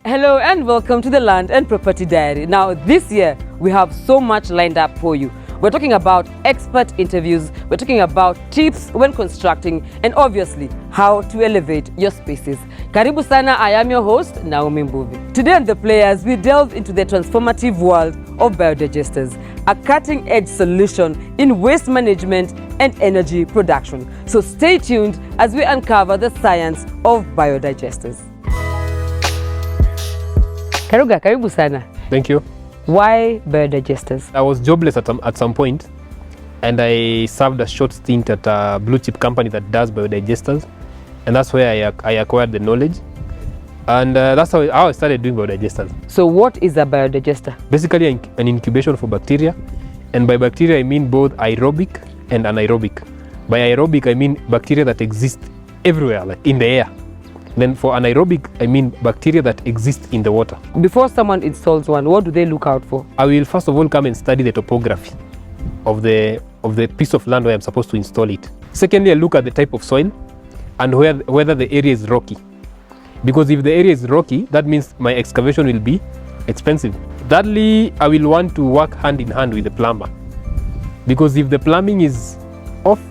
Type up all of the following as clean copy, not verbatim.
Hello and welcome to the Land and Property Diary. Now this year we have so much lined up for you. We're talking about expert interviews, we're talking about tips when constructing, and obviously how to elevate your spaces. Karibu sana, I am your host, Naomi Mbuvi. Today on The Players, we delve into the transformative world of biodigesters, a cutting-edge solution in waste management and energy production. So stay tuned as we uncover the science of biodigesters. Karuga, karibu sana. Thank you. Why biodigesters? I was jobless at some point, and I served a short stint at a blue chip company that does biodigesters, and that's where I acquired the knowledge, and that's how I started doing biodigesters. So what is a biodigester? Basically an incubation for bacteria, and by bacteria I mean both aerobic and anaerobic. By aerobic I mean bacteria that exist everywhere, like in the air. Then for anaerobic, I mean bacteria that exist in the water. Before someone installs one, what do they look out for? I will first of all come and study the topography of the piece of land where I'm supposed to install it. Secondly, I look at the type of soil and whether the area is rocky. Because if the area is rocky, that means my excavation will be expensive. Thirdly, I will want to work hand in hand with the plumber. Because if the plumbing is off,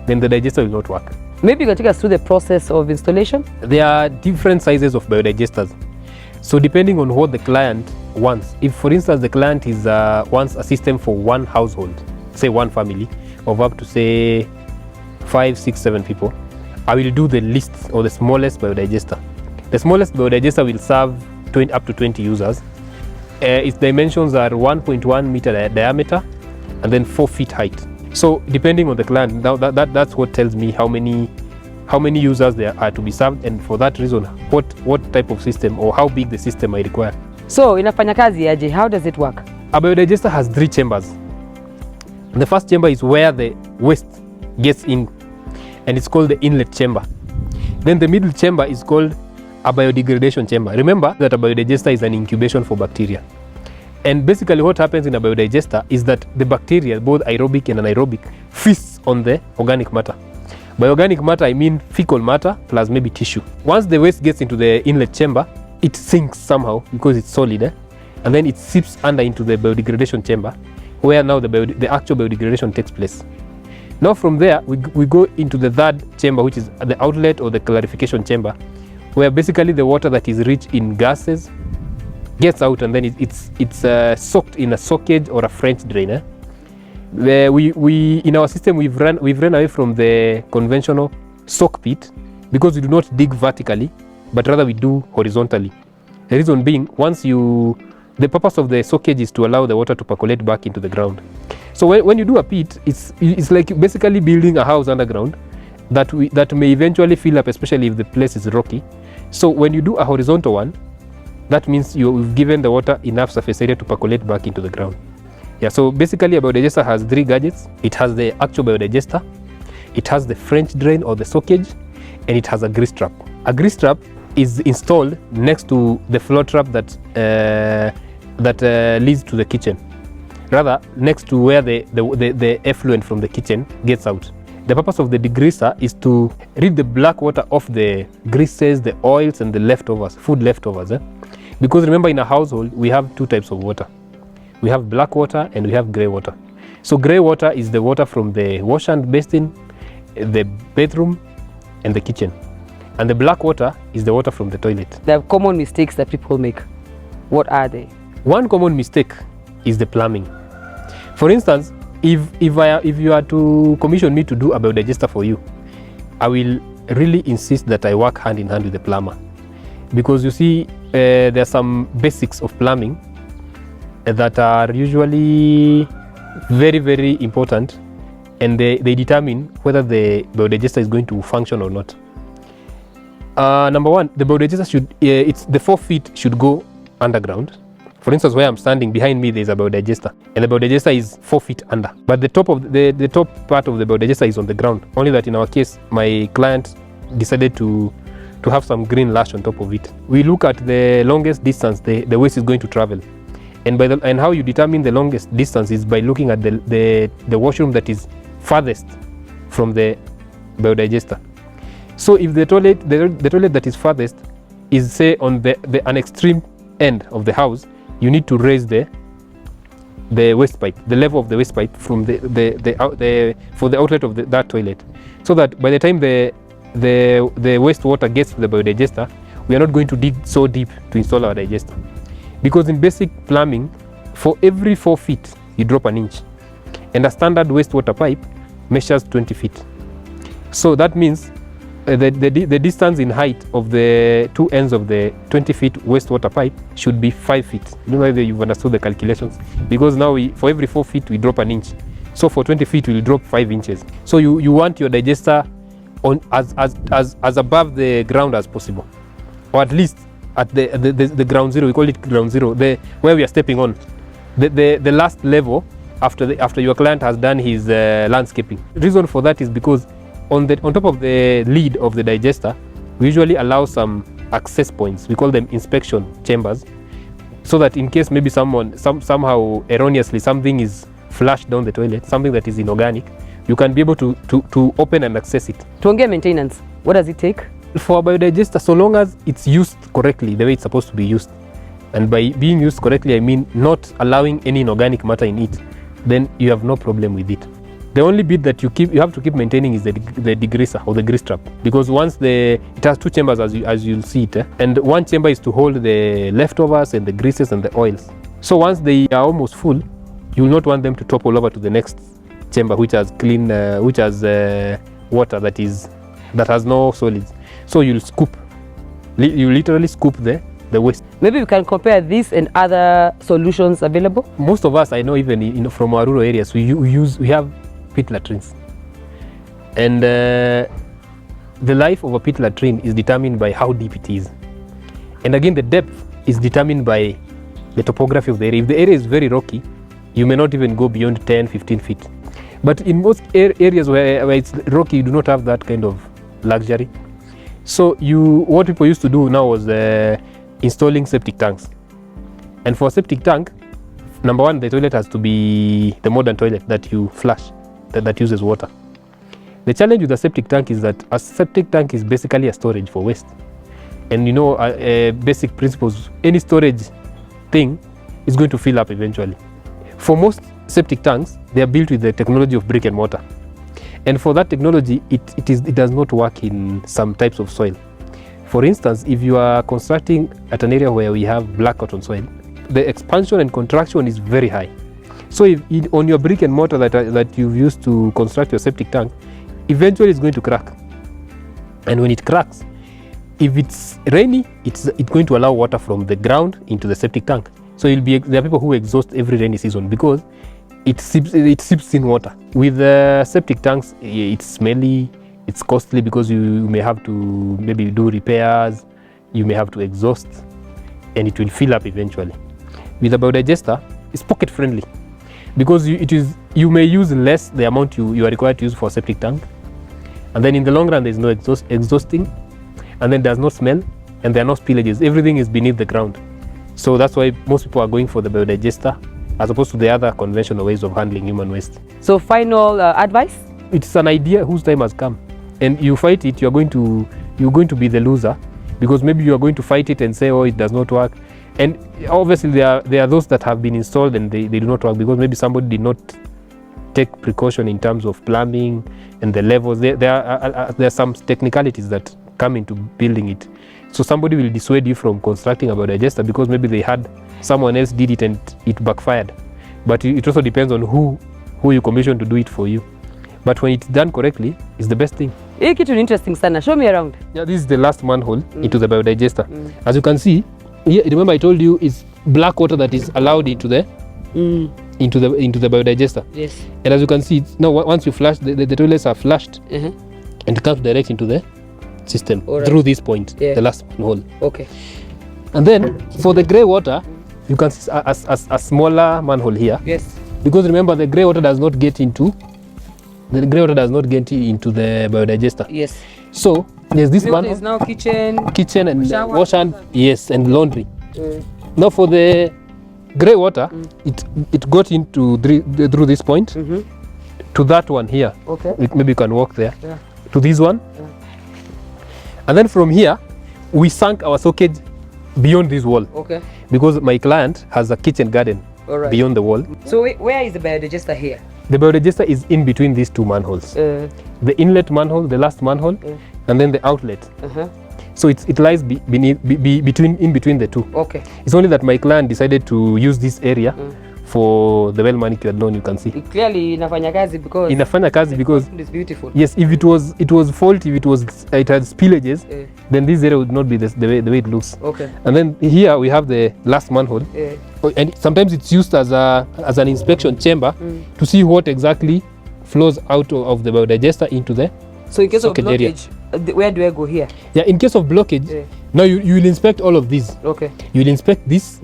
then the digester will not work. Maybe you can take us through the process of installation? There are different sizes of biodigesters. So depending on what the client wants. If for instance the client is wants a system for one household, say one family of up to say 5, 6, 7 people, I will do the least or the smallest biodigester. The smallest biodigester will serve up to 20 users. Its dimensions are 1.1 meter diameter and then 4 feet height. So depending on the client, now that's what tells me how many users there are to be served, and for that reason what type of system or how big the system I require. So inafanya kazi aje? How does it work? A biodigester has 3 chambers. The first chamber is where the waste gets in, and it's called the inlet chamber. Then the middle chamber is called a biodegradation chamber. Remember that a biodigester is an incubation for bacteria. And basically what happens in a biodigester is that the bacteria, both aerobic and anaerobic, feasts on the organic matter. By organic matter, I mean fecal matter plus maybe tissue. Once the waste gets into the inlet chamber, it sinks somehow because it's solid, and then it seeps under into the biodegradation chamber, where now the actual biodegradation takes place. Now from there, we go into the third chamber, which is the outlet or the clarification chamber, where basically the water that is rich in gases gets out, and then it's soaked in a soakage or a French drain. Where we in our system we've run away from the conventional soak pit because we do not dig vertically, but rather we do horizontally. The reason being, the purpose of the soakage is to allow the water to percolate back into the ground. So when you do a pit, it's like basically building a house underground that may eventually fill up, especially if the place is rocky. So when you do a horizontal one, that means you've given the water enough surface area to percolate back into the ground. Yeah, so basically a biodigester has 3 gadgets. It has the actual biodigester, it has the French drain or the soakage, and it has a grease trap. A grease trap is installed next to the flow trap that leads to the kitchen. Rather, next to where the effluent from the kitchen gets out. The purpose of the degreaser is to rid the black water off the greases, the oils, and the leftovers, food leftovers. Because remember, in a household, we have 2 types of water. We have black water and we have grey water. So grey water is the water from the wash and basin, the bathroom, and the kitchen. And the black water is the water from the toilet. The common mistakes that people make, what are they? One common mistake is the plumbing. For instance, if you are to commission me to do a biodigester for you, I will really insist that I work hand in hand with the plumber. Because you see, there are some basics of plumbing that are usually very, very important, and they determine whether the biodigester is going to function or not. Number one, the biodigester should, the 4 feet should go underground. For instance, where I'm standing, behind me there's a biodigester, and the biodigester is 4 feet under. But the top of the top part of the biodigester is on the ground. Only that in our case, my client decided to have some green lash on top of it. We look at the longest distance the waste is going to travel, and how you determine the longest distance is by looking at the washroom that is farthest from the biodigester. So if the toilet that is farthest is say on an extreme end of the house, you need to raise the waste pipe, the level of the waste pipe from for the outlet of that toilet, so that by the time the wastewater gets to the biodigester, we are not going to dig so deep to install our digester. Because in basic plumbing, for every 4 feet you drop an inch, and a standard wastewater pipe measures 20 feet. So that means the distance in height of the two ends of the 20 feet wastewater pipe should be 5 feet. I don't know whether you've understood the calculations, because now for every 4 feet we drop an inch. So for 20 feet we'll drop 5 inches. So you want your digester on as above the ground as possible, or at least at the ground zero. We call it ground zero, where we are stepping on, the last level after your client has done his landscaping. The reason for that is because on top of the lid of the digester, we usually allow some access points. We call them inspection chambers, so that in case maybe somehow erroneously something is flushed down the toilet, something that is inorganic, you can be able to open and access it. Tuongee maintenance, what does it take? For a biodigester, so long as it's used correctly, the way it's supposed to be used, and by being used correctly, I mean not allowing any inorganic matter in it, then you have no problem with it. The only bit that you have to keep maintaining is the degreaser or the grease trap, because once it has 2 chambers as you'll see it, and one chamber is to hold the leftovers and the greases and the oils. So once they are almost full, you will not want them to topple over to the next chamber, which has clean, water that has no solids. So you'll scoop, you literally scoop the waste. Maybe we can compare this and other solutions available. Most of us, I know, even from our rural areas, we have pit latrines, and the life of a pit latrine is determined by how deep it is, and again the depth is determined by the topography of the area. If the area is very rocky, you may not even go beyond 10-15 feet, but in most areas where it's rocky, you do not have that kind of luxury. So what people used to do now was installing septic tanks, and for a septic tank, number one, the toilet has to be the modern toilet that you flush, that uses water. The challenge with a septic tank is that a septic tank is basically a storage for waste, and basic principles, any storage thing is going to fill up eventually. For most septic tanks, they are built with the technology of brick and mortar, and for that technology, it does not work in some types of soil. For instance, if you are constructing at an area where we have black cotton soil, the expansion and contraction is very high. So on your brick and mortar that you've used to construct your septic tank, eventually it's going to crack. And when it cracks, if it's rainy, it's going to allow water from the ground into the septic tank. So there are people who exhaust every rainy season because it seeps in water. With the septic tanks, it's costly because you may have to maybe do repairs, you may have to exhaust, and it will fill up eventually. With a biodigester, it's pocket friendly, because you may use less the amount you are required to use for a septic tank, and then in the long run there's no exhausting, and then there's no smell, and there are no spillages. Everything is beneath the ground. So that's why most people are going for the biodigester as opposed to the other conventional ways of handling human waste. So final advice? It's an idea whose time has come, and you fight it, you're going to be the loser, because maybe you are going to fight it and say, oh, it does not work. And obviously there are those that have been installed and they do not work because maybe somebody did not take precaution in terms of plumbing and the levels. There are some technicalities that come into building it. So somebody will dissuade you from constructing a biodigester because maybe they had someone else did it and it backfired. But it also depends on who you commission to do it for you. But when it's done correctly, it's the best thing. Hii kitu ni interesting sana. Show me around. Yeah, this is the last manhole into the biodigester. As you can see, here, remember I told you it's black water that is allowed into the biodigester. Yes. And as you can see, now once you flush, the toilets are flushed and comes direct into the system through this point, the last manhole. Okay. And then for the grey water, you can see a smaller manhole here. Yes. Because remember, the grey water does not get into the biodigester. Yes. So there's this one. Is now kitchen and shower, wash hand, yes, and laundry. Now for the grey water, it got into through this point to that one here. Okay. Maybe you can walk there to this one, and then from here we sunk our sockage beyond this wall. Okay. Because my client has a kitchen garden beyond the wall. So where is the biodigester here? The biodigester is in between these two manholes. The inlet manhole, the last manhole, and then the outlet. So it lies in between the two. Okay. It's only that my client decided to use this area for the well manicured lawn. You can see clearly inafanya kazi because it's beautiful. Yes, if it was faulty, if it had spillages, then this area would not be the way it looks. Okay. And then here we have the last manhole, and sometimes it's used as an inspection chamber to see what exactly flows out of the biodigester into the so in case of blockage area. Where do I go here? Yeah, in case of blockage, now you will inspect all of these. Okay. You will inspect this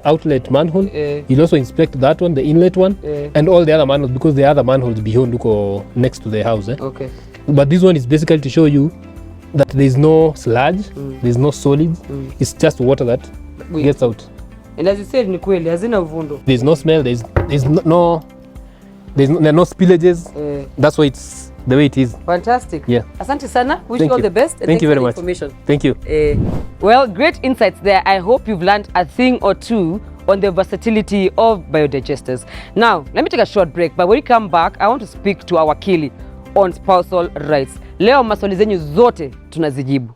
outlet manhole. You'll also inspect that one, the inlet one, and all the other manholes, because the other manholes beyond next to the house. Okay. But this one is basically to show you that there is no sludge, there is no solids. It's just water that gets out. And as you said, ni kweli hazina uvundo. There is no smell. There are no spillages. That's why it's the way it is. Fantastic. Yeah. Asante sana. Wish you all the best. And Thank you very much. Information. Thank you. Well, great insights there. I hope you've learned a thing or two on the versatility of biodigesters. Now, let me take a short break. But when we come back, I want to speak to our wakili on spousal rights. Leo maswali zenyu zote tunazijibu.